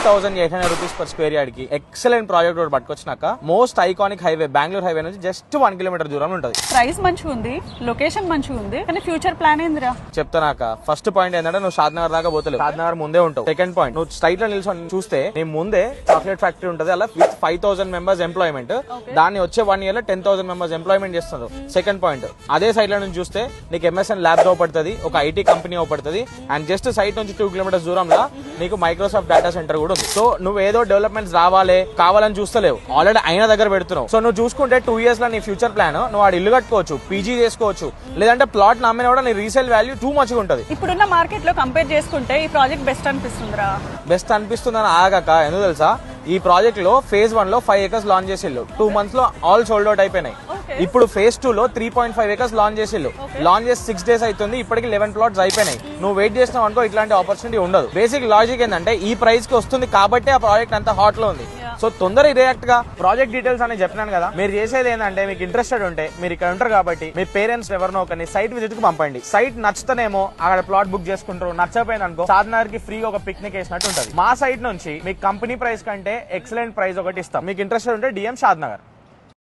3,800 rupees per square yard కి excellent project road పట్టుకొచ్చినాక most iconic highway Bengaluru highway నుంచి just 1 kilometre దూరం ఉంటుంది. ప్రైస్ మంచిగా ఉంది, లొకేషన్ మంచిగా ఉంది, కానీ ఫ్యూచర్ ప్లాన్ ఏందిరా? చెప్తానాక ఫస్ట్ పాయింట్ ఏంటంటే నువ్వు షాద్నగర్ దాకా పోతలేవు, షాద్నగర్ ముందే ఉంటావు. సెకండ్ పాయింట్, నువ్వు స్ట్రైట్ లో నిల్చొని చూస్తే నీ ముందే చాక్లెట్ ఫ్యాక్టరీ ఉంటుంది, అలా విత్ 5,000 మెంబర్స్ ఎంప్లాయ్మెంట్. దాన్ని వచ్చే 1 year లో 10,000 మెంబర్స్ ఎంప్లాయ్మెంట్ చేస్తున్నారు. సెకండ్ పాయింట్, అదే సైడ్ లో నుంచి చూస్తే నీకు ఎంఎస్ఎన్ ల్యాబ్ పడుతుంది, ఒక ఐటీ కంపెనీ పడుతుంది, అండ్ జస్ట్ సైట్ నుంచి 2 kilometers దూరంలో నీకు మైక్రోసాఫ్ట్ డేటా సెంటర్ కూడా ఉంది. సో నువ్వు ఏదో డెవలప్మెంట్స్ కావాలని చూస్తలేవు, ఆల్రెడీ అయిన దగ్గర పెడుతున్నావు. సో నువ్వు చూసుకుంటే 2 years లో నీ ఫ్యూచర్ ప్లాన్, నువ్వు ఆడ ఇల్లు కట్టుకోవచ్చు, పీజీ చేసుకోవచ్చు, లేదంటే ప్లాట్ నమ్మినా కూడా నీ రీసేల్ వాల్యూ టూ మచ్ ఉంటుంది. ఇప్పుడున్న మార్కెట్ లో కంపేర్ చేసుకుంటే ఈ ప్రాజెక్ట్ బెస్ట్ అనిపిస్తుందిరా? బెస్ట్ అనిపిస్తుందని ఆగాక ఎందుకు తెలుసా, ఈ ప్రాజెక్ట్ లో phase 1 లో 5 acres లాంచ్ చేసిల్లు, 2 months లో ఆల్ సోల్డ్ అవుట్ అయిపోయినాయి. ఇప్పుడు phase 2 లో 3.5 acres లాంచ్ చేసిల్లు, లాంచ్ చేసి 6 days అవుతుంది, ఇప్పటికి 11 plots అయిపోయినాయి. నువ్వు వెయిట్ చేసినావు అనుకో ఇట్లాంటి ఆపర్చునిటీ ఉండదు. బేసిక్ లాజిక్ ఏంటంటే ఈ ప్రైస్ కి వస్తుంది కాబట్టి ఆ ప్రాజెక్ట్ అంత హాట్ లో ఉంది. సో తొందరగా రియాక్ట్ గా ప్రాజెక్ట్ డీటెయిల్స్ అని చెప్పినాను కదా. మీరు చేసేది ఏంటంటే మీకు ఇంట్రెస్టెడ్ ఉంటే మీరు ఇక్కడ ఉంటారు కాబట్టి మీ పేరెంట్స్ ఎవరినో ఒకరిని సైట్ విజిట్ కి పంపండి. సైట్ నచ్చుతానేమో అక్కడ ప్లాట్ బుక్ చేసుకుంటారు, నచ్చపోయింది అనుకో షాద్నగర్ కి ఫ్రీగా ఒక పిక్నిక్ వేసినట్టు ఉంటుంది. మా సైట్ నుంచి మీకు కంపెనీ ప్రైస్ కంటే ఎక్సలెంట్ ప్రైస్ ఒకటి ఇస్తాం. మీకు ఇంట్రెస్టెడ్ ఉంటే DM షాద్నగర్.